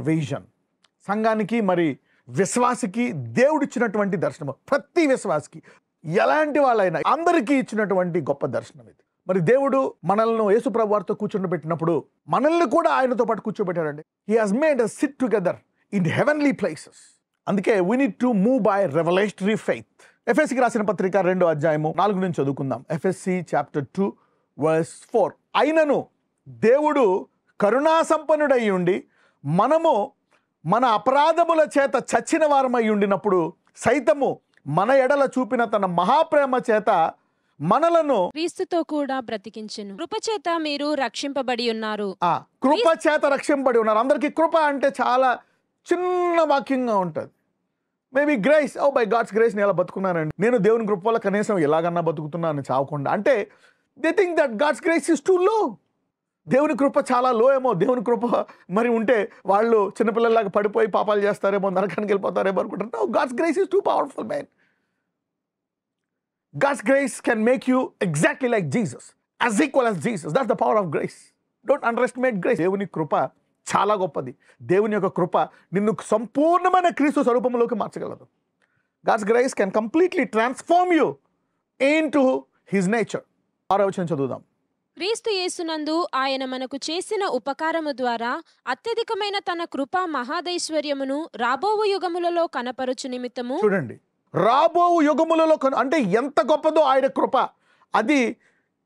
Vision. సంఘానికి మరి విశ్వాసికి దేవుడిచ్చినటువంటి దర్శనం, ప్రతి విశ్వాసికి ఎలాంటి వాళ్ళైనా అందరికీ ఇచ్చినటువంటి గొప్ప దర్శనం ఇది. మరి దేవుడు మనల్ని యేసుప్రభు వారితో కూర్చోబెట్టినప్పుడు మనల్ని కూడా ఆయనతో పాటు కూర్చోబెట్టాడండి. He has made us sit together in heavenly places. అందుకే we need to move by revelatory faith. ఎఫెసీకి రాసిన పత్రిక 2వ అధ్యాయము 4 నుంచి చదువుకుందాం. ఎఫెసీ చాప్టర్ 2 వర్స్ 4. అయినను దేవుడు కరుణా సంపన్నుడై ఉండి మనము మన అపరాధముల చేత చచ్చిన వారమై ఉండినప్పుడు సైతము మన ఎడల చూపిన తన మహాప్రేమ చేత మనలను క్రీస్తుతో కూడా బ్రతికించెను. కృపచేత మీరు రక్షింపబడి ఉన్నారు. కృపచేత రక్షింపబడి ఉన్నారు. అందరికీ కృప అంటే చాలా చిన్న వాక్యంగా ఉంటుంది. Maybe grace, oh by God's grace నేను ఎలా బతుకున్నానండి, నేను దేవుని కృప వల్ల కనీసం ఎలాగన్నా బతుకుతున్నాను చావకుండా అంటే they think that God's grace is too low. దేవుని కృప చాలా లో ఏమో, దేవుని కృప మరి ఉంటే వాళ్ళు చిన్నపిల్లలాగా పడిపోయి పాపాలు చేస్తారేమో, నరకానికి వెళ్ళిపోతారేమో అనుకుంటారు. No, God's grace is too powerful man. God's grace can make you exactly like Jesus, as equal as Jesus. That's the power of grace. Don't underestimate grace. దేవుని కృప చాలా గొప్పది. దేవుని యొక్క కృప నిన్ను సంపూర్ణమైన క్రీస్తు స్వరూపంలోకి మార్చగలదు. God's grace can completely transform you into his nature. 6వ వచనం చదువుదాం. క్రీస్తు యేసునందు ఆయన మనకు చేసిన ఉపకారము ద్వారా అత్యధికమైన తన కృప మహాదైశ్వర్యమును రాబోవు యుగములలో కనపరుచు నిమిత్తము. చూడండి, రాబో యుగములలో అంటే ఎంత గొప్పదో ఆయన కృప. అది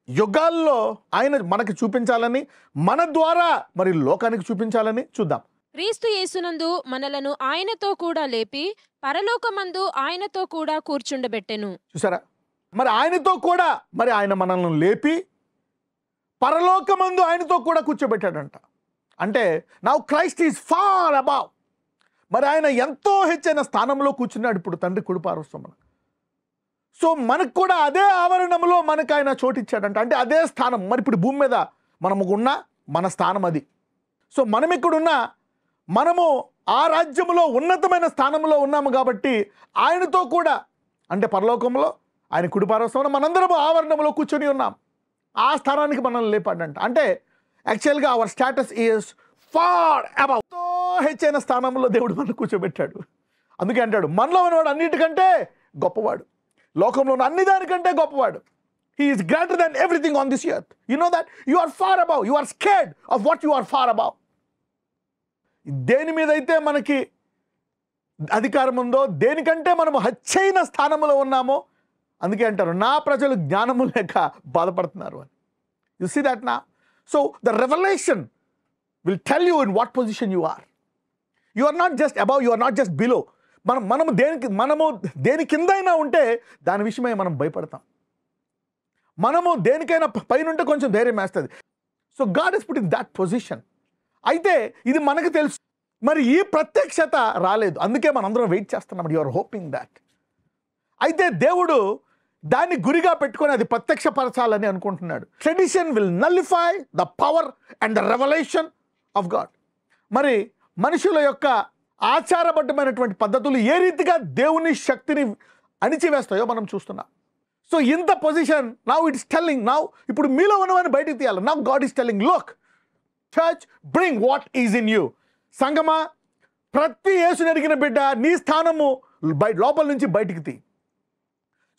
యుగాల్లో ఆయన మనకి చూపించాలని, మన ద్వారా మరి లోకానికి చూపించాలని చూద్దాం. క్రీస్తు యేసునందు మనలను ఆయనతో కూడా లేపి పరలోకమందు ఆయనతో కూడా కూర్చుండబెట్టెను. చూసారా, మరి ఆయనతో కూడా మరి ఆయన మనల్ని లేపి పరలోకమందు ఆయనతో కూడా కూర్చోబెట్టాడంట. అంటే now Christ is far above. మరి ఆయన ఎంతో హెచ్చైన స్థానంలో కూర్చున్నాడు ఇప్పుడు తండ్రి కుడి పార్శ్వమున. సో మనకు కూడా అదే ఆవరణంలో మనకు ఆయన చోటిచ్చాడంట. అంటే అదే స్థానం. మరి ఇప్పుడు భూమి మీద మనము ఉన్న మన స్థానం అది. సో మనం ఇక్కడున్న మనము ఆ రాజ్యములో ఉన్నతమైన స్థానంలో ఉన్నాము కాబట్టి ఆయనతో కూడా అంటే పరలోకంలో ఆయన కుడి పార్శ్వమున మనందరము ఆవరణంలో కూర్చొని ఉన్నాం. ఆ స్థానానికి మనల్ని లేపాడంట. అంటే యాక్చువల్గా our status is far above. ఎంతో హెచ్చైన స్థానంలో దేవుడు మనల్ని కూర్చోబెట్టాడు. అందుకే అంటాడు మనలో ఉన్నవాడు అన్నిటికంటే గొప్పవాడు, లోకంలో ఉన్న అన్ని దానికంటే గొప్పవాడు. He is greater then everything on this earth. You know that you are far above. You are scared of what you are far above. దేని మీద అయితే మనకి అధికారం ఉందో, దేనికంటే మనము హెచ్చైన స్థానంలో ఉన్నామో, అందుకే అంటారు నా ప్రజలు జ్ఞానము లేక బాధపడుతున్నారు అని. యు సీ దట్ నా. So the revolution will tell you in what position you are. You are not just above, you are not just below. మనము దేని కిందైనా ఉంటే దాని విషయమై మనం భయపడతాం. మనము దేనికైనా పైన ఉంటే కొంచెం ధైర్యం వేస్తుంది. So God is put in that position. అయితే ఇది మనకు తెలుసు, మరి ఈ ప్రత్యక్షత రాలేదు. అందుకే మనందరం వెయిట్ చేస్తున్నాం. You are hoping that. అయితే దేవుడు దాన్ని గురిగా పెట్టుకొని అది ప్రత్యక్షపరచాలని అనుకుంటున్నాడు. Tradition will nullify the power and the revolution of God. మరి మనుషుల యొక్క ఆచారబద్ధమైనటువంటి పద్ధతులు ఏ రీతిగా దేవుని శక్తిని అణిచివేస్తాయో మనం చూస్తున్నాం. సో ఇంత position now it is telling, now ఇప్పుడు మీలో ఉన్నవని బయటికి తీయాలి. Now God is telling, look church, bring what is in you. సంగమా, ప్రతి యేసుని ఎరిగిన బిడ్డ నీ స్థానము లోపల నుంచి బయటికి తీ.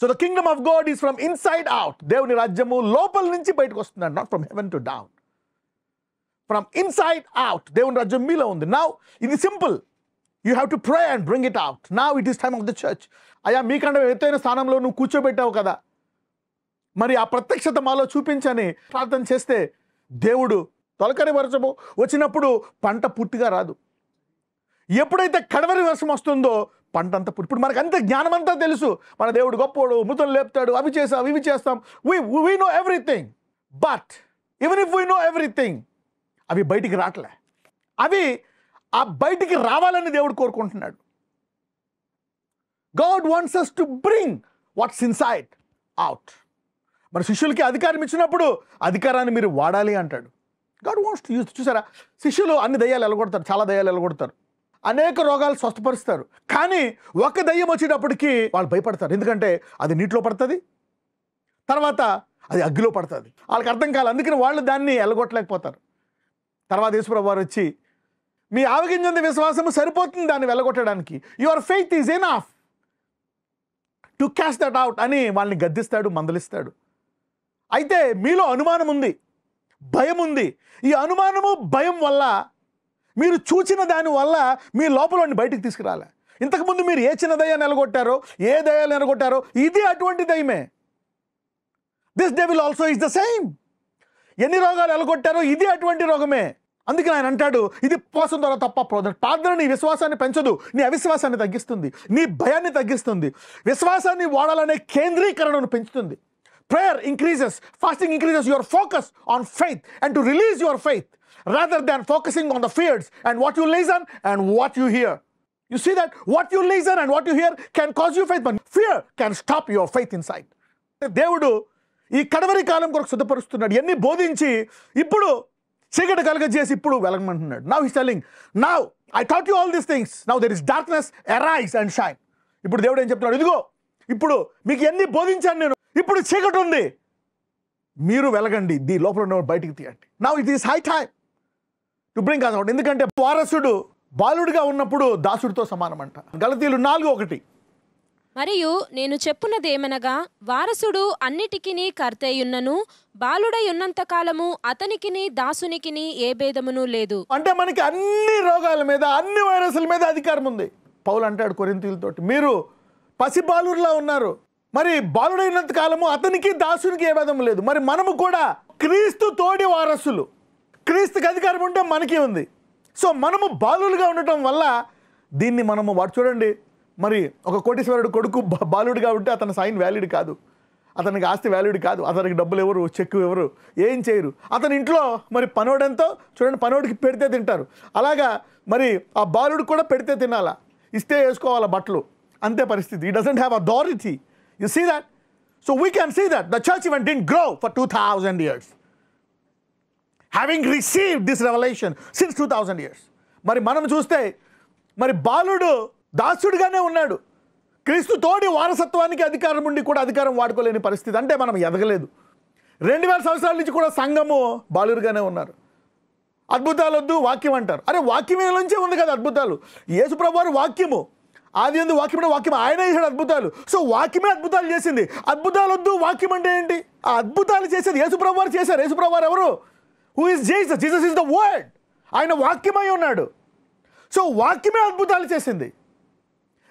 So the Kingdom of God is from inside out. దేవుని రాజ్యము లోపల నుంచి బయటకు వస్తున్నాడు, not from heaven to down. From inside out దేవుని రాజ్యం మీలో ఉంది. నౌ ఇది simple. You have to pray and bring it out. Now it is time of the church. అయ్యా మీకంటే ఎత్తైన స్థానంలో నువ్వు కూర్చోబెట్టావు కదా, మరి ఆ ప్రత్యక్షత మాలో చూపించని ప్రార్థన చేస్తే దేవుడు తొలకరి వర్షము వచ్చినప్పుడు పంట పూర్తిగా రాదు. ఎప్పుడైతే కడవరి వర్షం వస్తుందో పంట అంతా ఇప్పుడు మనకు అంత జ్ఞానం అంతా తెలుసు. మన దేవుడు గొప్పోడు, మృతులు లేపుతాడు, అవి చేస్తాం ఇవి చేస్తాం. We know everything. But even if we know everything, అవి బయటికి రావట్లే. అవి ఆ బయటికి రావాలని దేవుడు కోరుకుంటున్నాడు. God wants us to bring what's inside out. మరి శిష్యులకి అధికారం ఇచ్చినప్పుడు అధికారాన్ని మీరు వాడాలి అంటాడు. God wants to use. చూసారా, శిష్యులు అన్ని దయ్యాలు ఎలగొడతారు, చాలా దయ్యాలు ఎలగొడతారు, అనేక రోగాలు స్వస్థపరుస్తారు. కానీ ఒక దయ్యం వచ్చేటప్పటికి వాళ్ళు భయపడతారు. ఎందుకంటే అది నీటిలో పడుతుంది, తర్వాత అది అగ్గిలో పడుతుంది. వాళ్ళకి అర్థం కాదు. అందుకని వాళ్ళు దాన్ని ఎలగొట్టలేకపోతారు. తర్వాత యేసుప్రభువు వారు వచ్చి మీ ఆవగింజంత విశ్వాసము సరిపోతుంది దాన్ని వెళ్ళగొట్టడానికి. Your faith is enough to cast that out అని వాళ్ళని గద్దిస్తాడు, మందలిస్తాడు. అయితే మీలో అనుమానం ఉంది, భయం ఉంది. ఈ అనుమానము భయం వల్ల, మీరు చూచిన దాని వల్ల మీ లోపల బయటికి తీసుకురాలే. ఇంతకుముందు మీరు ఏ చిన్న దయ్యాన్ని ఎలగొట్టారో, ఏ దయ్యాలు ఎలగొట్టారో, ఇది అటువంటి దయ్యమే. This devil also is the same. ఎన్ని రోగాలు ఎలగొట్టారో ఇది అటువంటి రోగమే. అందుకని ఆయన అంటాడు, ఇది ఉపవాసం ద్వారా తప్ప ప్రార్థన నీ విశ్వాసాన్ని పెంచదు, నీ అవిశ్వాసాన్ని తగ్గిస్తుంది, నీ భయాన్ని తగ్గిస్తుంది, విశ్వాసాన్ని వాడాలనే కేంద్రీకరణను పెంచుతుంది. Prayer increases, fasting increases your focus on faith and to release your faith rather than focusing on the fears and what you listen and what you hear. You see that what you listen and what you hear can cause you faith, but fear can stop your faith inside. దేవుడు ఈ కడవరి కాలం కొరకు సిద్ధపరుస్తున్నాడు. ఎన్ని బోధించి ఇప్పుడు చీకటి కలగజేసి ఇప్పుడు వెలగమంటున్నాడు. Now he's telling, now I taught you all these things, now there is darkness, arise and shine. ఇప్పుడు దేవుడు ఏం చెప్తున్నాడు, ఇదిగో ఇప్పుడు మీకు ఎన్ని బోధించాను నేను, ఇప్పుడు చీకటి ఉంది, మీరు వెలగండి, దీ లోపల ఉన్న బయటికి తీయండి. Now it is high time to bring us out. ఎందుకంటే వారసుడు బాలుడిగా ఉన్నప్పుడు దాసుడితో సమానమంట. గలతీయులు 4:1. మరియు నేను చెప్పున్నదేమనగా, వారసుడు అన్నిటికిని కర్తయున్నను, బాలుడై ఉన్నంత కాలము అతనికిని దాసునికిని ఏ భేదమును లేదు. అంటే మనకి అన్ని రోగాల మీద, అన్ని వైరస్ల మీద అధికారం ఉంది. పౌలు అంటాడు కొరింథీయులతోటి, మీరు పసిబాలుర్లా ఉన్నారు, మరి బాలుడైనంత కాలము అతనికి దాసునికి ఏ భేదం లేదు. మరి మనము కూడా క్రీస్తు తోడి వారసులు. క్రీస్తుకి అధికారం ఉంటే మనకి ఉంది. సో మనము బాలులుగా ఉండటం వల్ల దీన్ని మనము వాడు చూడండి, మరి ఒక కోటీశ్వరుడు కొడుకు బాలుడిగా ఉంటే అతని సైన్ వ్యాలిడ్ కాదు, అతనికి ఆస్తి వ్యాలిడ్ కాదు, అతనికి డబ్బులు ఎవరు, చెక్కు ఎవరు, ఏం చేయరు. అతని ఇంట్లో మరి పనోడెంతో చూడండి, పనోడికి పెడితే తింటారు. అలాగా మరి ఆ బాలుడు కూడా పెడితే తినాలా, ఇస్తే వేసుకోవాలా బట్టలు, అంతే పరిస్థితి. He doesn't have authority. You see that? So we can see that the church even didn't grow for 2000 years. Having received this revelation since 2000 years. మరి మనం చూస్తే మరి బాలుడు దాసుడిగానే ఉన్నాడు. క్రీస్తు తోడి వారసత్వానికి అధికారం ఉండి కూడా అధికారం వాడుకోలేని పరిస్థితి. అంటే మనం ఎదగలేదు. 2000 సంవత్సరాల నుంచి కూడా సంఘము బాలుడిగానే ఉన్నారు. అద్భుతాలు వద్దు, వాక్యం అంటారు. అరే వాక్యమే నుంచే ఉంది కదా అద్భుతాలు. యేసు ప్రభువు వారు వాక్యము, ఆది యందు వాక్యం, వాక్యం ఆయన చేశాడు అద్భుతాలు. సో వాక్యమే అద్భుతాలు చేసింది. అద్భుతాలు వద్దు, వాక్యం అంటే ఏంటి? ఆ అద్భుతాలు చేసేది యేసు ప్రభువు వారు చేశారు. యేసు ప్రభువు వారు ఎవరు? Who is Jesus. Jesus is the word. ఆయన వాక్యమై ఉన్నాడు. సో వాక్యమే అద్భుతాలు చేసింది.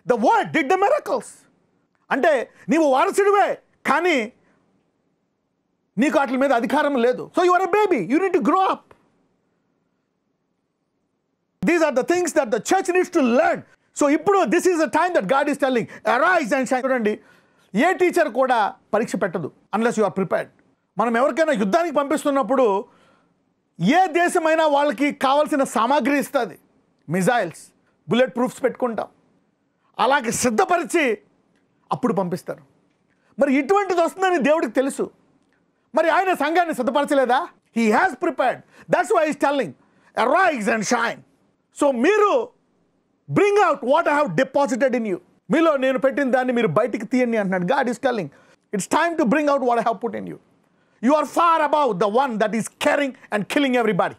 The word did the miracles. అంటే నీవు వారసుడివే, కానీ నీకు వాటి మీద అధికారం లేదు. So you are a baby, you need to grow up. These are the things that the church needs to learn. So ఇప్పుడు this is the time that God is telling, arise and shine. చూడండి, a teacher కూడా పరీక్ష పెట్టదు unless you are prepared. మనం ఎవరికైనా యుద్ధానికి పంపిస్తున్నప్పుడు ఏ దేశమైనా వాళ్ళకి కావాల్సిన సామాగ్రి ఇస్తుంది. మిజైల్స్, బుల్లెట్ ప్రూఫ్స్ పెట్టుకుంటాం, అలాగే సిద్ధపరిచి అప్పుడు పంపిస్తారు. మరి ఇటువంటిది వస్తుందని దేవుడికి తెలుసు. మరి ఆయన సంఘాన్ని సిద్ధపరచలేదా? He has prepared. That's why is telling, arise and shine. So మీరు bring out what I have deposited in you. మీలో నేను పెట్టిన దాన్ని మీరు బయటికి తీయండి అంటున్నాడు. God is telling, it's time to bring out what I have put in you. You are far about the one that is carrying and killing everybody.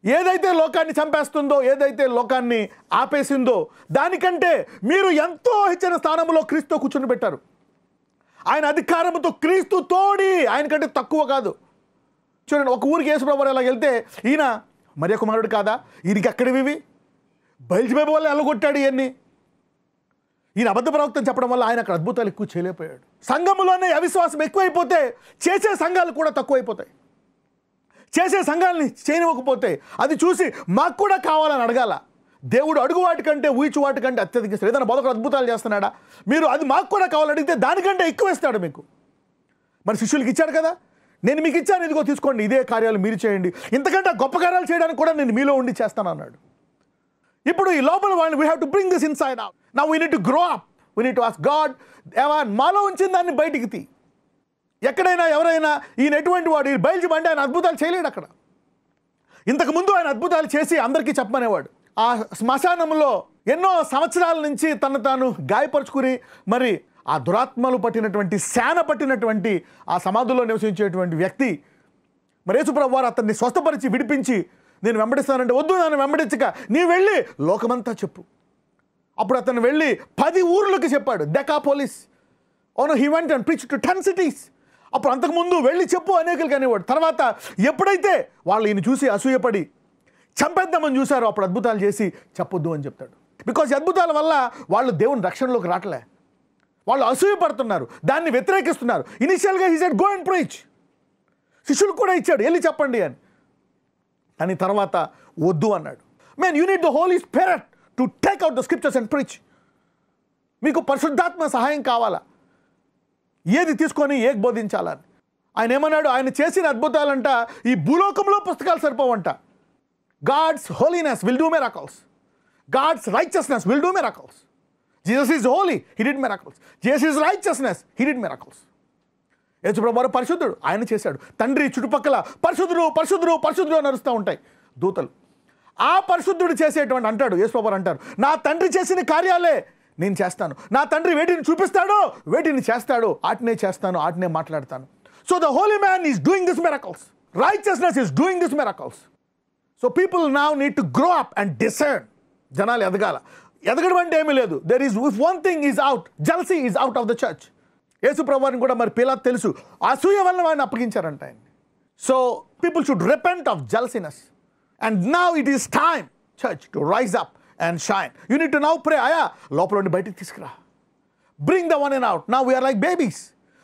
ఏదైతే లోకాన్ని చంపేస్తుందో, ఏదైతే లోకాన్ని ఆపేసిందో, దానికంటే మీరు ఎంతో హెచ్చిన స్థానంలో క్రీస్తుతో కూర్చొని పెట్టారు. ఆయన అధికారంతో క్రీస్తు తోడి, ఆయన కంటే తక్కువ కాదు. చూడండి, ఒక ఊరికి యేసు ప్రభువు ఇలా వెళ్తే, ఈయన మరియ కుమారుడు కాదా, ఈయనకి ఎక్కడివి బయలుదేరి వల్ల ఎలగొట్టాడు ఇవన్నీ. ఈయన అబద్ధ ప్రవక్తని చెప్పడం వల్ల ఆయన అక్కడ అద్భుతాలు ఎక్కువ చేయలేకపోయాడు. సంఘములోనే అవిశ్వాసం ఎక్కువైపోతే చేసే సంఘాలు కూడా తక్కువైపోతాయి. చేసే సంఘాలని చేయనివ్వకపోతే అది చూసి మాకు కూడా కావాలని అడగాల. దేవుడు అడుగు వాటికంటే ఊహించు వాటికంటే అత్యధిక ఇస్తాడు. ఏదైనా బోధకుడు అద్భుతాలు చేస్తున్నాడా, మీరు అది మాకు కూడా కావాలని అడిగితే దానికంటే ఎక్కువ ఇస్తాడు మీకు. మరి శిష్యులకి ఇచ్చాడు కదా, నేను మీకు ఇచ్చాను, ఇదిగో తీసుకోండి, ఇదే కార్యాలు మీరు చేయండి, ఇంతకంటే గొప్ప కార్యాలు చేయడానికి కూడా నేను మీలో ఉండి చేస్తాను అన్నాడు. ఇప్పుడు ఈ లోపల వాళ్ళని we have to bring this inside out. Now we need to grow up. We need to ask God, మాలో ఉంచిన దాన్ని బయటికి తీ. ఎక్కడైనా ఎవరైనా ఈయన ఎటువంటి వాడు, ఈ బయలుదేరి ఆయన అద్భుతాలు చేయలేడు. అక్కడ ఇంతకుముందు ఆయన అద్భుతాలు చేసి అందరికీ చెప్పమనేవాడు. ఆ శ్మశానంలో ఎన్నో సంవత్సరాల నుంచి తను తాను గాయపరుచుకుని, మరి ఆ దురాత్మలు పట్టినటువంటి, శాన పట్టినటువంటి ఆ సమాధుల్లో నివసించేటువంటి వ్యక్తి, మరి యేసు ప్రభువు వారు అతన్ని స్వస్థపరిచి విడిపించి, నేను వెంబడిస్తానంటే వద్దు, నన్ను వెంబడించక నీ వెళ్ళి లోకమంతా చెప్పు. అప్పుడు అతను వెళ్ళి 10 ఊర్లకు చెప్పాడు. డెకాపోలిస్. అవును, he went and preached to 10 cities. అప్పుడు అంతకుముందు వెళ్ళి చెప్పు అనేకులకి అనేవాడు. తర్వాత ఎప్పుడైతే వాళ్ళు ఈయన చూసి అసూయపడి చంపేద్దామని చూశారో అప్పుడు అద్భుతాలు చేసి చెప్పొద్దు అని చెప్తాడు. బికాజ్ అద్భుతాల వల్ల వాళ్ళు దేవుని రక్షణలోకి రావట్లే, వాళ్ళు అసూయపడుతున్నారు, దాన్ని వ్యతిరేకిస్తున్నారు. ఇనిషియల్గా he said go and preach. శిష్యులు కూడా ఇచ్చాడు, వెళ్ళి చెప్పండి అని. అని తర్వాత వద్దు అన్నాడు. Man, you need the holy spirit to take out the scriptures and preach. మీకు పరిశుద్ధాత్మ సహాయం కావాలా, ఏది తీసుకొని ఏది బోధించాలని. ఆయన ఏమన్నాడు, ఆయన చేసిన అద్భుతాలంట ఈ భూలోకంలో పుస్తకాలు సరిపోవంట. God's holiness will do miracles. God's righteousness will do miracles. Jesus is holy, he did miracles. Jesus is righteousness, he did miracles. యేసుప్రభువు పరిశుద్ధుడు, ఆయన చేశాడు. తండ్రి చుట్టుపక్కల పరిశుద్ధుడు పరిశుద్ధుడు పరిశుద్ధుడు అని అరుస్తూ ఉంటాయి దూతలు. ఆ పరిశుద్ధుడు చేసేటువంటి అంటాడు, యేసుప్రభువు అంటారు, నా తండ్రి చేసిన కార్యాలే నేను చేస్తాను. నా తండ్రి వేటిని చూపిస్తాడో వేటిని చేస్తాడో ఆటినే చేస్తాను, ఆటినే మాట్లాడతాను. So the holy man is doing this miracles. Righteousness is doing this miracles. So people now need to grow up and discern. జనాలు ఎదగాల. ఎదగడం అంటే ఏమీ లేదు. There is if one thing is out, jealousy is out of the church. Yesu ప్రభువుని కూడా మరి పిలాతు తెలుసు, అసూయ వల్ల వాడిని అప్పగించారంట ఆయన. So people should repent of jealousness. And now it is time church to rise up and shine. You need to now pray. Aya, లోపల నుండి బయటికి తీసుకురా. Bring the one and out. Now we are like babies.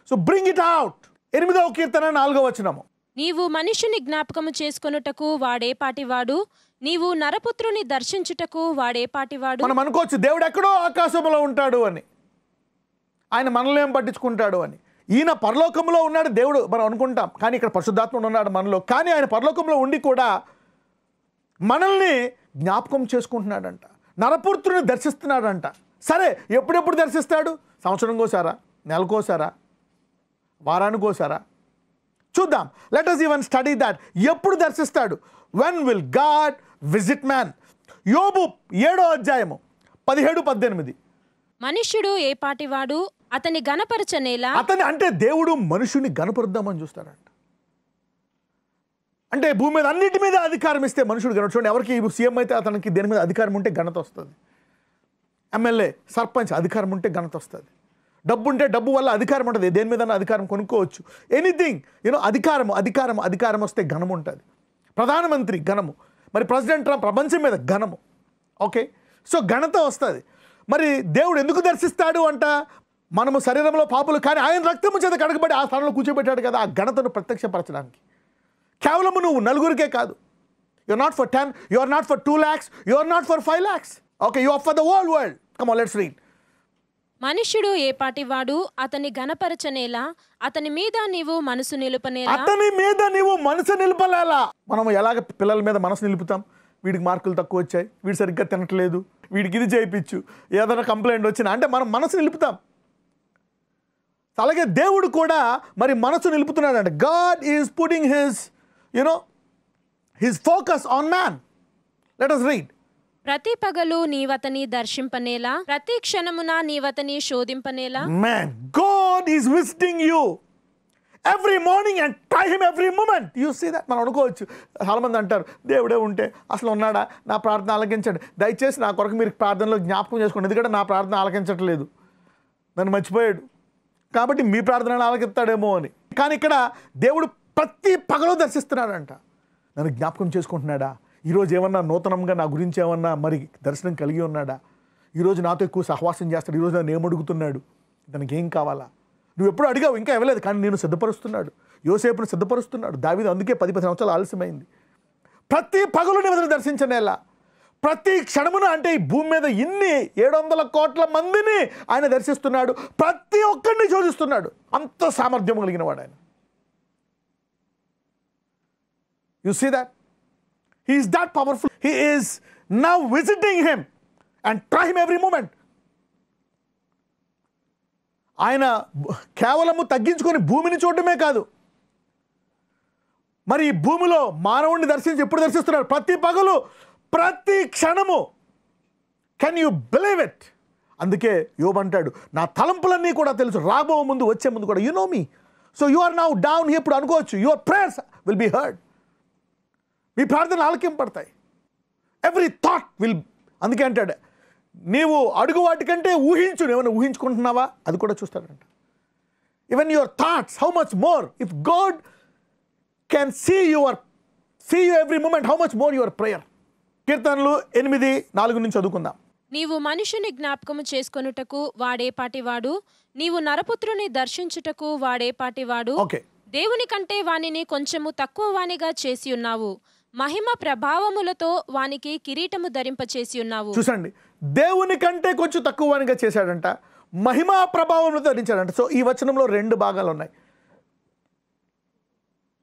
So bring it out. 8వ కీర్తన 4వ వచనము. నీవు మనుషుని జ్ఞాపకము చేసుకొనుటకు వాడేపాటివాడు, నీవు నరపుత్రుని దర్శించుటకు వాడేపాటివాడు. మనం అనుకోవచ్చు దేవుడు ఎక్కడో ఆకాశంలో ఉంటాడు అని, ఆయన మనల్ని ఏం పట్టించుకుంటాడు అని. ఈయన పరలోకంలో ఉన్నాడు దేవుడు మనం అనుకుంటాం, కానీ ఇక్కడ పరిశుద్ధాత్ముడు ఉన్నాడు మనలో. కానీ ఆయన పరలోకంలో ఉండి కూడా మనల్ని జ్ఞాపకం చేసుకుంటున్నాడంట, నరపుత్రుని దర్శిస్తున్నాడంట. సరే, ఎప్పుడెప్పుడు దర్శిస్తాడు? సంవత్సరంకోసారా, నెలకోసారా, వారానికోసారా? చూద్దాం. Let us even study that. ఎప్పుడు దర్శిస్తాడు? when will God visit man? యోబు 7వ అధ్యాయము 17-18. మనుష్యుడు ఏ పాటివాడు, అతని గణపరచనేలా. అతని అంటే దేవుడు మనుషుని గణపరుద్దామని చూస్తాడంట. అంటే భూమి మీద అన్నిటి మీద అధికారం ఇస్తే మనుషుడు ఘనత. చూడండి, ఎవరికి సీఎం అయితే అతనికి దేని మీద అధికారం ఉంటే ఘనత వస్తుంది. ఎమ్మెల్యే, సర్పంచ్ అధికారం ఉంటే ఘనత వస్తుంది. డబ్బు ఉంటే డబ్బు వల్ల అధికారం ఉంటుంది, దేని మీద అధికారం కొనుక్కోవచ్చు. ఎనీథింగ్ అధికారం వస్తే ఘనం ఉంటుంది. ప్రధానమంత్రి ఘనము, మరి ప్రెసిడెంట్ ట్రంప్ ప్రపంచం మీద ఘనము. ఓకే, సో ఘనత వస్తుంది. మరి దేవుడు ఎందుకు దర్శిస్తాడు అంట? మనము శరీరంలో పాపులు, కానీ ఆయన రక్తము చేత కడగబడి ఆ స్థానంలో కూర్చోబెట్టాడు కదా, ఆ ఘనతను ప్రత్యక్షపరచడానికి. కేవలము నువ్వు నలుగురికే కాదు. You are not for 10, you are not for 2 lakhs, you are not for 5 lakhs. Okay, you are for the whole world. Come on, let's read. మనుష్యుడు ఏ పాటివాడు, అతని గణపరచనేలా, అతని మీద నీవు మనసు నిలుపనేలా. అతని మీద నీవు మనసు నిలుపలేలా. మనం ఎలాగ పిల్లల మీద మనసు నిలుపుతాం? వీడికి మార్కులు తక్కువ వచ్చాయి, వీడు సరిగ్గా తినట్లేదు, వీడికి ఇది చేయించు, ఏదైనా కంప్లైంట్ వచ్చినా అంటే మనం మనసు నిలుపుతాం. అలాగే దేవుడు కూడా మరి మనసు నిలుపుతున్నాడంట. God is putting his focus on man. Let us read. ప్రతి పగలు నీవతని దర్శింపనేలా, ప్రతి క్షణమున నీవతని శోధింపనేలా. Man, God is visiting you every morning and try him every moment. You see that? మనం అనుకోవచ్చు, చాలా మంది అంటారు దేవుడే ఉంటే అసలు ఉన్నాడా, నా ప్రార్థన ఆలకించండి, దయచేసి నా కొరకు మీరు ప్రార్థనలో జ్ఞాపకం చేసుకోండి, ఎందుకంటే నా ప్రార్థన ఆలకించట్లేదు, నన్ను మర్చిపోయాడు కాబట్టి మీ ప్రార్థనను ఆలకిస్తాడేమో అని. కానీ ఇక్కడ దేవుడు ప్రతి పగలు దర్శిస్తున్నాడంట. నన్ను జ్ఞాపకం చేసుకుంటున్నాడా? ఈరోజు ఏమన్నా నూతనంగా నా గురించి ఏమన్నా మరి దర్శనం కలిగి ఉన్నాడా? ఈరోజు నాతో ఎక్కువ సహవాసం చేస్తాడు, ఈరోజు నన్ను ఏమడుగుతున్నాడు, దానికి ఏం కావాలా? నువ్వు ఎప్పుడు అడిగావు, ఇంకా ఇవ్వలేదు, కానీ నేను సిద్ధపరుస్తున్నాడు. యోసేపును సిద్ధపరుస్తున్నాడు. దావీదు అందుకే 10 సంవత్సరాలు ఆలస్యమైంది. ప్రతి పగలు నివదిని దర్శించనేలా, ప్రతి క్షణమున, అంటే ఈ భూమి మీద ఇన్ని 700 కోట్ల మందిని ఆయన దర్శిస్తున్నాడు, ప్రతి ఒక్కరిని శోధిస్తున్నాడు. అంత సామర్థ్యం కలిగిన వాడు ఆయన. You see that? He is that powerful. He is now visiting him and try him every moment. ఆయన కేవలము తగ్గించుకొని భూమిని చూడటమే కాదు, మరి ఈ భూమిలో మానవుడిని దర్శించి ఎప్పుడు దర్శిస్తున్నాడు? ప్రతి పగలు, ప్రతి క్షణము. Can you believe it? అందుకే యోబు అంటాడు, నా తలంపులన్నీ కూడా తెలుసు, రాబో ముందు వచ్చే ముందు కూడా. You know me. So you are now down here. ఇప్పుడు అనుకోవచ్చు your prayers will be heard మీ ప్రార్థనలు ఆలకింపడతాయి. ఎవ్రీ థాట్ విల్, అందుకే అంటాడు నీవు అడుగు వాటికంటే ఊహించు, ఏమైనా ఊహించుకుంటున్నావా అది కూడా చూస్తాడంట. Even your thoughts, how much more if God can see you every moment, how much more your prayer. కీర్తనలు 8:4 నుంచి చదువుకుందాం. నీవు మనుషుని జ్ఞాపకము చేసుకొనుటకు వాడేపాటివాడు, నీవు నరపుత్రుని దర్శించుటకు వాడేపాటివాడు. ఓకే, దేవుని కంటే వానిని కొంచెము తక్కువ వానిగా చేసి ఉన్నావు, మహిమ ప్రభావములతో వానికి కిరీటము ధరింపచేసి ఉన్నావు. చూసండి, దేవుని కంటే కొంచెం తక్కువ వానిగా చేశాడంట, మహిమా ప్రభావంలో ధరించాడంట. సో ఈ వచనంలో 2 భాగాలు ఉన్నాయి.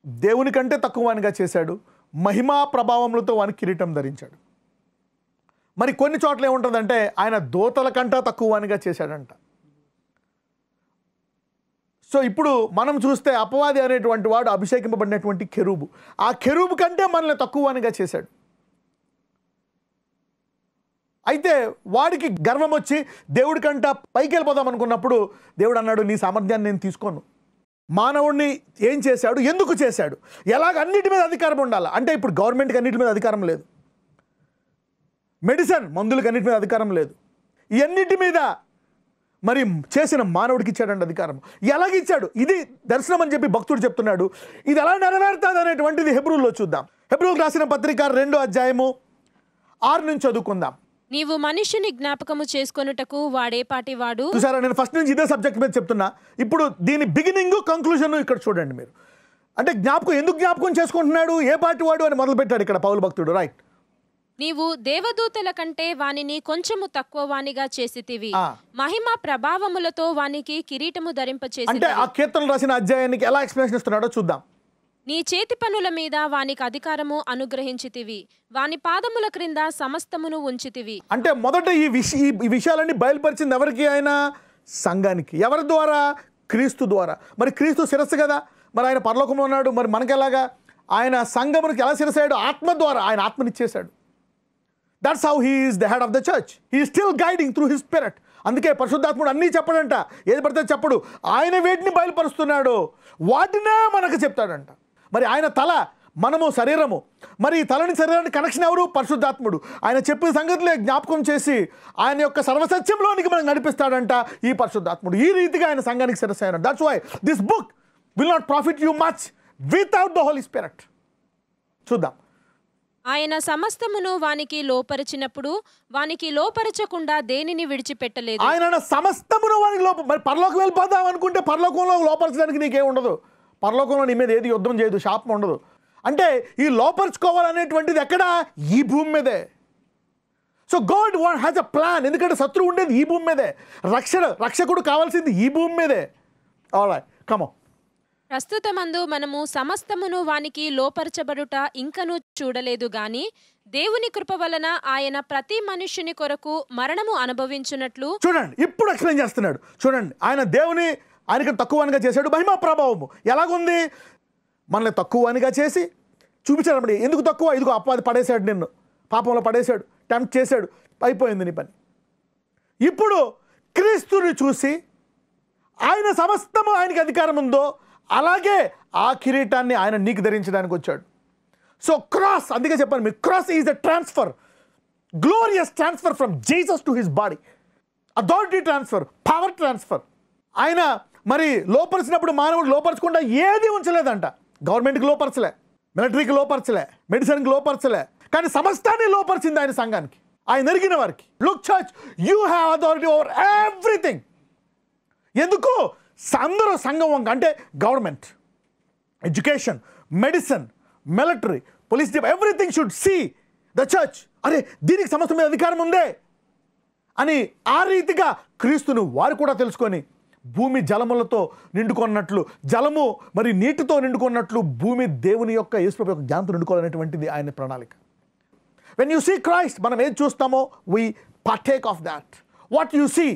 దేవుని కంటే తక్కువ వానిగా చేశాడు, మహిమా ప్రభావములతో వానికి కిరీటం ధరించాడు. మరి కొన్ని చోట్ల ఏముంటుందంటే ఆయన దూతల కంటే తక్కువ వానిగా చేశాడంట. సో ఇప్పుడు మనం చూస్తే అపవాది అనేటువంటి వాడు అభిషేకింపబడినటువంటి కెరూబు, ఆ కెరూబు కంటే మనల్ని తక్కువ వానిగా చేశాడు. అయితే వాడికి గర్వం వచ్చి దేవుడి కంట పైకి వెళ్ళిపోదాం అనుకున్నప్పుడు దేవుడు అన్నాడు నీ సామర్థ్యాన్ని నేను తీసుకోను. మానవుడిని ఏం చేశాడు, ఎందుకు చేశాడు, ఎలాగ అన్నిటి మీద అధికారం ఉండాలి అంటే ఇప్పుడు గవర్నమెంట్కి అన్నిటి మీద అధికారం లేదు, మెడిసిన్ మందులకు అన్నిటి మీద అధికారం లేదు, ఇవన్నిటి మీద మరి చేసిన మానవుడికి ఇచ్చాడండి అధికారం. ఎలాగిచ్చాడు, ఇది దర్శనం అని చెప్పి భక్తుడు చెప్తున్నాడు. ఇది ఎలా నెరవేరుతుంది అనేటువంటిది హెబ్రూల్లో చూద్దాం. హెబ్రూలకు రాసిన పత్రిక 2:6 నుంచి చదువుకుందాం. నీవు మనుషుని జ్ఞాపకము చేసుకొనుటకు వాడేపాటివాడు. చూసారా, నేను ఫస్ట్ నుంచి ఇదే సబ్జెక్ట్ మీద చెప్తున్నా. ఇప్పుడు దీని బిగినింగ్ కంక్లూజన్ ఇక్కడ చూడండి మీరు. అంటే ఎందుకు జ్ఞాపకం చేసుకుంటున్నాడు, ఏ పాటి వాడు అని మొదలు పెట్టాడు ఇక్కడ పౌలు భక్తుడు. రైట్, నీవు దేవదూతల కంటే వానిని కొంచెము తక్కువ వానిగా చేసితివి, మహిమ ప్రభావములతో వానికి కిరీటము ధరింపచేసి. అంటే ఆ కీర్తనలు రాసిన అధ్యాయానికి ఎలా ఎక్స్ప్లెనేషన్ ఇస్తున్నాడో చూద్దాం. నీ చేతి పనుల మీద వానికి అధికారము అనుగ్రహించితివి, వాని పాదముల క్రింద సమస్తమును ఉంచితివి. అంటే మొదట ఈ విషయాలన్నీ బయలుపరిచింది ఎవరికి, ఆయన సంఘానికి. ఎవరి ద్వారా, క్రీస్తు ద్వారా. మరి క్రీస్తు శిరస్సు కదా, మరి ఆయన పరలోకంలో ఉన్నాడు, మరి మనకెలాగా ఆయన సంఘమునికి ఎలా శిరస్సాడు, ఆత్మ ద్వారా ఆయన ఆత్మనిచ్చేశాడు. That's how he is the head of the church. He is still guiding through his spirit. అందుకే పరిశుద్ధాత్ముడు అన్నీ చెప్పడంట, ఏది పడితే చెప్పడు. ఆయన వేటిని బయలుపరుస్తున్నాడు వాటినే మనకు చెప్తాడంట. మరి ఆయన తల, మనము శరీరము, మరి తలని శరీరానికి కనెక్షన్ ఎవరు, పరిశుద్ధాత్ముడు. ఆయన చెప్పిన సంగతులే జ్ఞాపకం చేసి ఆయన యొక్క సర్వసత్యంలోనికి మనకు నడిపిస్తాడంట ఈ పరిశుద్ధాత్ముడు. ఈ రీతిగా ఆయన సంఘానికి శిరస్సు అయినాడు. That's why this book will not profit you much without the holy spirit. చూద్దాం. ఆయన సమస్తమును వానికి లోపరిచినప్పుడు వానికి లోపరచకుండా దేనిని విడిచిపెట్టలేదు. ఆయన సమస్తమును వానికి మరి పరలోకం వెళ్ళిపోదాం అనుకుంటే పరలోకంలో లోపరచడానికి నీకేం ఉండదు. పరలోకంలో నీ మీద ఏది యుద్ధం చేయదు, శాపం ఉండదు. అంటే ఈ లోపరుచుకోవాలనేటువంటిది ఎక్కడ, ఈ భూమి మీదే. So God has a plan. ఎందుకంటే శత్రువు ఉండేది ఈ భూమి మీదే, రక్షకుడు కావాల్సింది ఈ భూమి మీదే. Alright, come on. ప్రస్తుతమందు మనము సమస్తమును వానికి లోపరచబడుట ఇంకనూ చూడలేదు గాని దేవుని కృప వలన ఆయన ప్రతి మనుష్యుని కొరకు మరణము అనుభవించున్నట్లు. చూడండి, ఇప్పుడు ఎక్స్ప్లెయిన్ చేస్తున్నాడు. చూడండి, ఆయనకి తక్కువనిగా చేశాడు. మహిమా ప్రభావము ఎలాగుంది, మనల్ని తక్కువనిగా చేసి చూపించాడు. అప్పుడు ఎందుకు తక్కువ, ఇదిగో అపవాది పడేశాడు, నిన్ను పాపంలో పడేశాడు, టెంప్ట్ చేశాడు, అయిపోయింది నీ పని. ఇప్పుడు క్రీస్తుని చూసి ఆయన సమస్తము ఆయనకి అధికారం ఉందో అలాగే ఆ కిరీటాన్ని ఆయన నీకు ధరించడానికి వచ్చాడు. సో క్రాస్, అందుకే చెప్పాను మీకు, cross is the transfer, glorious transfer from Jesus to his body. Authority transfer, power transfer. ఆయన మరి లోపరిచినప్పుడు మానవుడు లోపరచకుండా ఏది ఉంచలేదంట. గవర్నమెంట్కి లోపరచలే, మిలిటరీకి లోపరచలే, మెడిసిన్కి లోపరచలే, కానీ సమస్తాన్ని లోపరిచింది ఆయన సంఘానికి, ఆయన ఎరిగిన వారికి. Look church, you have authority over everything. ఎందుకు, అందరూ సంఘం వంక, అంటే government, education, medicine, military, police, everything should see the church. అరే దీనికి సమస్త మీద అధికారం ఉందే అని ఆ రీతిగా క్రీస్తును వారు కూడా తెలుసుకొని భూమి జలములతో నిండుకున్నట్లు, జలము మరి నీటితో నిండుకున్నట్లు భూమి దేవుని యొక్క యేసుప్రభు యొక్క జ్ఞానంతో నిండుకోవాలనేటువంటిది ఆయన ప్రణాళిక. వెన్ యూ సీ క్రైస్ట్, మనం ఏం చూస్తామో we partake of that. What you see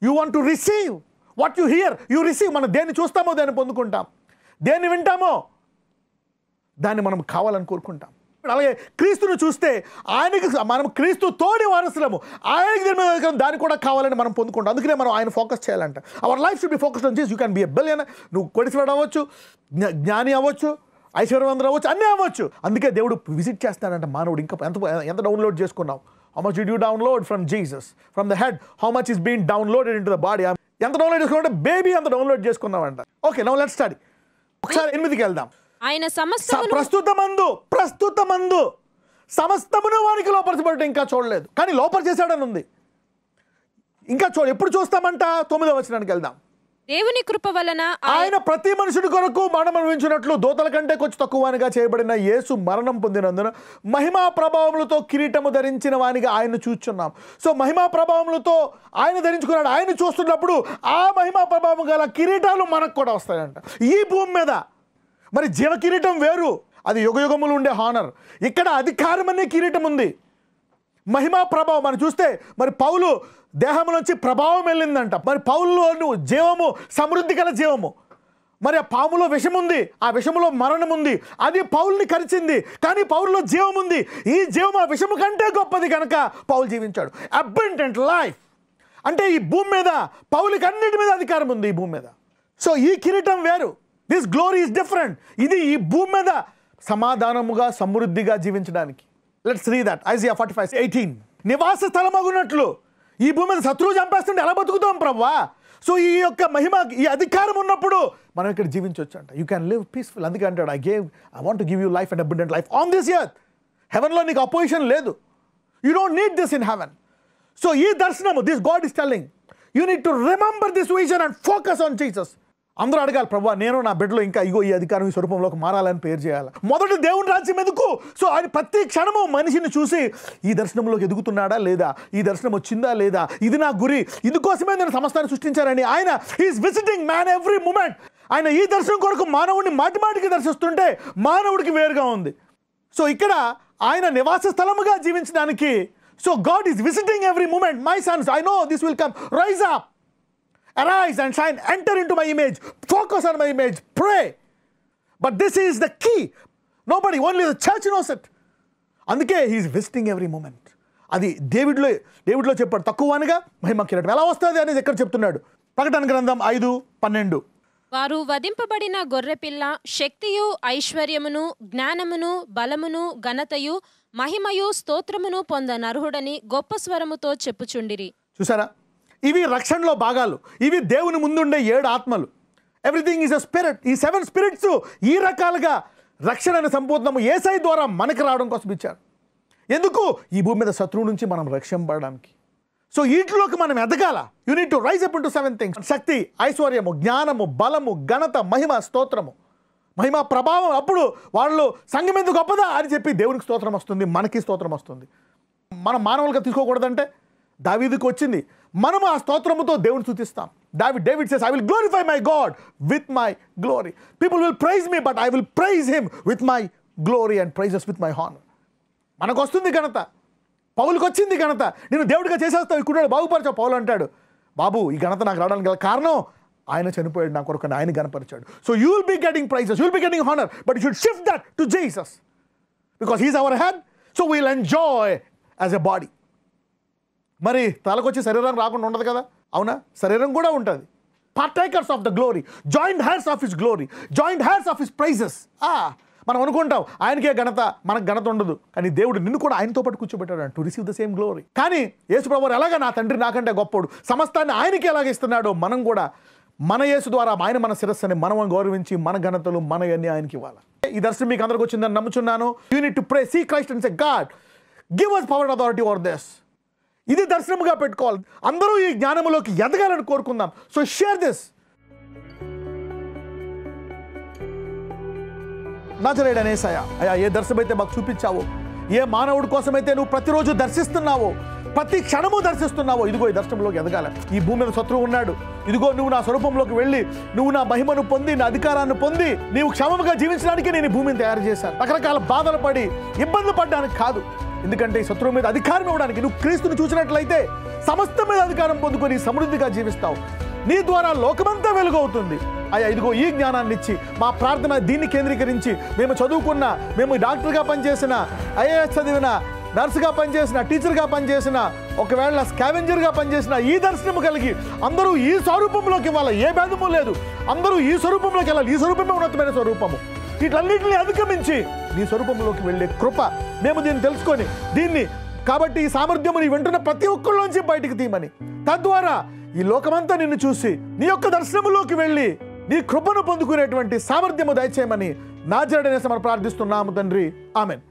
you want to receive, what you hear you receive. మనం దేన్ని చూస్తామో దాన్ని పొందుకుంటాం, దేన్ని వింటామో దాన్ని మనం కావాలని కోరుకుంటాం. అలాగే క్రీస్తును చూస్తే ఆయనకి మనం క్రీస్తు తోడి వారసులము, ఆయనకి దాన్ని కూడా కావాలని మనం పొందుకుంటాం. అందుకనే మనం ఆయన ఫోకస్ చేయాలంట. Our life should be focused on Jesus. You can be a billionaire, నువ్వు కోటీశ్వరుడు అవ్వచ్చు, జ్ఞాని అవ్వచ్చు, ఐశ్వర్యవంతులు అవ్వచ్చు, అన్నీ అవ్వచ్చు. అందుకే దేవుడు విజిట్ చేస్తాడంట మానవుడు. ఇంకా ఎంత డౌన్లోడ్ చేసుకున్నావు? How much did you download from Jesus, from the head how much is been downloaded in to the body. ఎంత డౌన్లోడ్ చేసుకున్నావు? బేబీ అంత డౌన్లోడ్ చేసుకున్నావంట. Okay, now let's study. ఒకసారి 8కి వెళ్దాం. ఆయన సమస్తమును ప్రస్తుతమందు సమస్తమును వానికి లోపరచబడటం ఇంకా చూడలేదు, కానీ లోపల చేశాడని ఉంది. ఇంకా ఎప్పుడు చూస్తామంట? 9వ వచనానికి వెళ్దాం. దేవుని కృప వలన ఆయన ప్రతి మనుషుడి కొరకు మరణం అనుభవించినట్లు దూతల కంటే కొంచెం తక్కువగా చేయబడిన యేసు మరణం పొందినందున మహిమా ప్రభావములతో కిరీటము ధరించిన వానిగా ఆయన చూస్తున్నాం. సో మహిమా ప్రభావములతో ఆయన ధరించుకున్నాడు. ఆయన చూస్తున్నప్పుడు ఆ మహిమా ప్రభావం గల కిరీటాలు మనకు కూడా వస్తాయంట ఈ భూమి మీద. మరి జీవ కిరీటం వేరు, అది యుగయుగములు ఉండే హానర్. ఇక్కడ అధికారం అనే కిరీటం ఉంది, మహిమా ప్రభావం. మనం చూస్తే మరి పౌలు దేహం నుంచి ప్రభావం వెళ్ళిందంట. మరి పౌలులో జీవము, సమృద్ధి గల జీవము. మరి ఆ పాములో విషం ఉంది, ఆ విషములో మరణం ఉంది, అది పౌలుని కరిచింది. కానీ పౌలులో జీవం ఉంది. ఈ జీవం ఆ విషము కంటే గొప్పది కనుక పౌలు జీవించాడు. అబండెంట్ లైఫ్ అంటే ఈ భూమి మీద పౌలుకి అన్నిటి మీద అధికారం ఉంది ఈ భూమి మీద. సో ఈ కిరీటం వేరు, దిస్ గ్లోరీ ఈస్ డిఫరెంట్. ఇది ఈ భూమి మీద సమాధానముగా సమృద్ధిగా జీవించడానికి. Let's read that. ఐజియా 45:18. నివాస స్థలమగునట్లు ఈ భూమి మీద శత్రువు చంపేస్తుంటే ఎలా బతుకుతాం ప్రభువా? సో ఈ యొక్క మహిమ, ఈ అధికారం ఉన్నప్పుడు మనం ఇక్కడ జీవించవచ్చు అంట. You can live peaceful. అందుకే అంటాడు, I want to give you life and abundant life on this earth. హెవెన్లో నీకు అపోజిషన్ లేదు. You don't need this in heaven. So ఈ దర్శనము, this God is telling you need to remember this vision and focus on Jesus. అందరూ అడగాలి, ప్రభువా నేను నా బిడ్డలో ఇంకా ఇగో ఈ అధికారం ఈ స్వరూపంలోకి మారాలని పేరు చేయాలి. మొదటి దేవుని రాజ్యం ఎందుకు? సో ఆయన ప్రతి క్షణము మనిషిని చూసి ఈ దర్శనంలోకి ఎదుగుతున్నాడా లేదా, ఈ దర్శనం వచ్చిందా లేదా, ఇది నా గురి, ఇందుకోసమే నేను సమస్తాన్ని సృష్టించారని ఆయన is visiting man every moment. ఆయన ఈ దర్శనం కొరకు మానవుడిని మాటిమాటికి దర్శిస్తుంటే మానవుడికి వేరుగా ఉంది. సో ఇక్కడ ఆయన నివాస స్థలముగా జీవించడానికి, so God is visiting every moment. My sons, I know this will come, rise up, arise and shine, enter into my image, focus on my image, pray. But this is the key. Nobody, only the church knows it. అందుకే he is visiting every moment. అది డేవిడ్లో చెప్పాడు, తక్కువగా మహిమ కిరీటం ఎలా వస్తుంది అనేది ఎక్కడ చెప్తున్నాడు? ప్రకటన గ్రంథం 5:12. వారు వధింపబడిన గొర్రెపిల్ల శక్తియు ఐశ్వర్యమును జ్ఞానమును బలమును ఘనతయు మహిమయు స్తోత్రమును పొందనర్హుడని గొప్ప స్వరముతో చెప్పుచుండిరి. చూసారా, ఇవి రక్షణలో భాగాలు. ఇవి దేవుని ముందుండే 7 ఆత్మలు. Everything is a spirit. ఈ 7 స్పిరిట్స్ ఈ రకాలుగా రక్షణ అనే సంపూర్ణము యేసయ్య ద్వారా మనకు రావడం కోసం ఇచ్చారు. ఎందుకు? ఈ భూమి మీద శత్రువు నుంచి మనం రక్షింపబడడానికి. సో వీటిలోకి మనం ఎదగాల. You need to rise up into 7 things. శక్తి, ఐశ్వర్యము, జ్ఞానము, బలము, ఘనత, మహిమ, స్తోత్రము, మహిమ ప్రభావం. అప్పుడు వాళ్ళు సంఘం ఎందుకు గొప్పదా అని చెప్పి దేవునికి స్తోత్రం వస్తుంది, మనకి స్తోత్రం వస్తుంది. మనం మానవులుగా తీసుకోకూడదంటే దావీదుకు వచ్చింది. మనము ఆ స్తోత్రముతో దేవుని స్తుతిస్తాం. David says, I will glorify my God with my glory. People will praise me, but I will praise him with my glory and praises with my honor. మనకు వస్తుంది ఘనత, పౌలుకి వచ్చింది ఘనత. నేను దేవుడిగా చేసేస్తావు, ఇక్కడ బాగుపరచావు. పౌలు అంటాడు, బాబు ఈ ఘనత నాకు రావడానికి గల కారణం ఆయన చనిపోయాడు నా కొరకు, ఆయన ఘనపరిచాడు. So you will be getting praises, you will be getting honour, but you should shift that to Jesus because he is our head. So we'll enjoy as a body. మరి తలకొచ్చి శరీరం రాకుండా ఉండదు కదా, అవునా? శరీరం కూడా ఉంటుంది. Partakers of the glory, joint heirs of his glory, joint heirs of his praises. మనం అనుకుంటాం ఆయనకే ఘనత, మనకు ఘనత ఉండదు. కానీ దేవుడు నిన్ను కూడా ఆయనతో పాటు కూర్చోబెట్టాడు to receive the same glory. కానీ యేసు ప్రభువు ఎలాగ నా తండ్రి నాకంటే గొప్పడు, సమస్తాన్ని ఆయనకి ఎలాగ ఇస్తున్నాడో మనం కూడా మన యేసు ద్వారా ఆయన మన శిరస్సుని మనం గౌరవించి మన ఘనతలు మనయన్నీ ఆయనకి ఇవ్వాలి. ఈ దర్శనం మీకు అందరికి వచ్చిందని నమ్ముచున్నాను. You need to pray, see Christ and say God give us power and authority over this. ఇది దర్శనముగా పెట్టుకోవాలి. అందరూ ఈ జ్ఞానములోకి ఎదగాలని కోరుకుందాం. So share this. నజరేయుడైన యేసయ్యా, అయ్యా ఏ దర్శనం అయితే మాకు చూపించావో, ఏ మానవుడి కోసమైతే నువ్వు ప్రతిరోజు దర్శిస్తున్నావో, ప్రతి క్షణము దర్శిస్తున్నావో, ఇదిగో ఈ దర్శనంలోకి ఎదగాలి. ఈ భూమి మీద శత్రువు ఉన్నాడు, ఇదిగో నువ్వు నా స్వరూపంలోకి వెళ్ళి నువ్వు నా మహిమను పొంది నా అధికారాన్ని పొంది నీవు క్షమముగా జీవించడానికి నేను ఈ భూమిని తయారు చేశాను. రకరకాల బాధలు పడి ఇబ్బందులు పడడానికి కాదు. ఎందుకంటే ఈ శత్రువు మీద అధికారం ఇవ్వడానికి. నువ్వు క్రీస్తుని చూసినట్లయితే సమస్తం మీద అధికారం పొందుకొని సమృద్ధిగా జీవిస్తావు. నీ ద్వారా లోకమంతా వెలుగవుతుంది. అయ్యా ఇదిగో ఈ జ్ఞానాన్ని ఇచ్చి మా ప్రార్థన దీన్ని కేంద్రీకరించి మేము చదువుకున్న, మేము డాక్టర్గా పనిచేసిన, ఐఏఎస్ చదివిన, నర్సుగా పనిచేసిన, టీచర్గా పనిచేసిన, ఒకవేళ స్కావెంజర్గా పనిచేసిన ఈ దర్శనము కలిగి అందరూ ఈ స్వరూపంలోకి ఇవ్వాలి. ఏ భేదము లేదు, అందరూ ఈ స్వరూపంలోకి వెళ్ళాలి. ఈ స్వరూపమే ఉన్నతమైన స్వరూపము. వీటన్నిటిని అధిగమించి నీ స్వరూపంలోకి వెళ్ళే కృప మేము దీన్ని తెలుసుకొని దీన్ని కాబట్టి ఈ సామర్థ్యము నీ వెంటున్న ప్రతి ఒక్కళ్ళలోంచి బయటికి తీయమని, తద్వారా ఈ లోకమంతా నిన్ను చూసి నీ యొక్క దర్శనములోకి వెళ్ళి నీ కృపను పొందుకునేటువంటి సామర్థ్యము దయచేయమని నాజరేయుడైన యేసు మనం ప్రార్థిస్తున్నాము తండ్రి. ఆమెన్.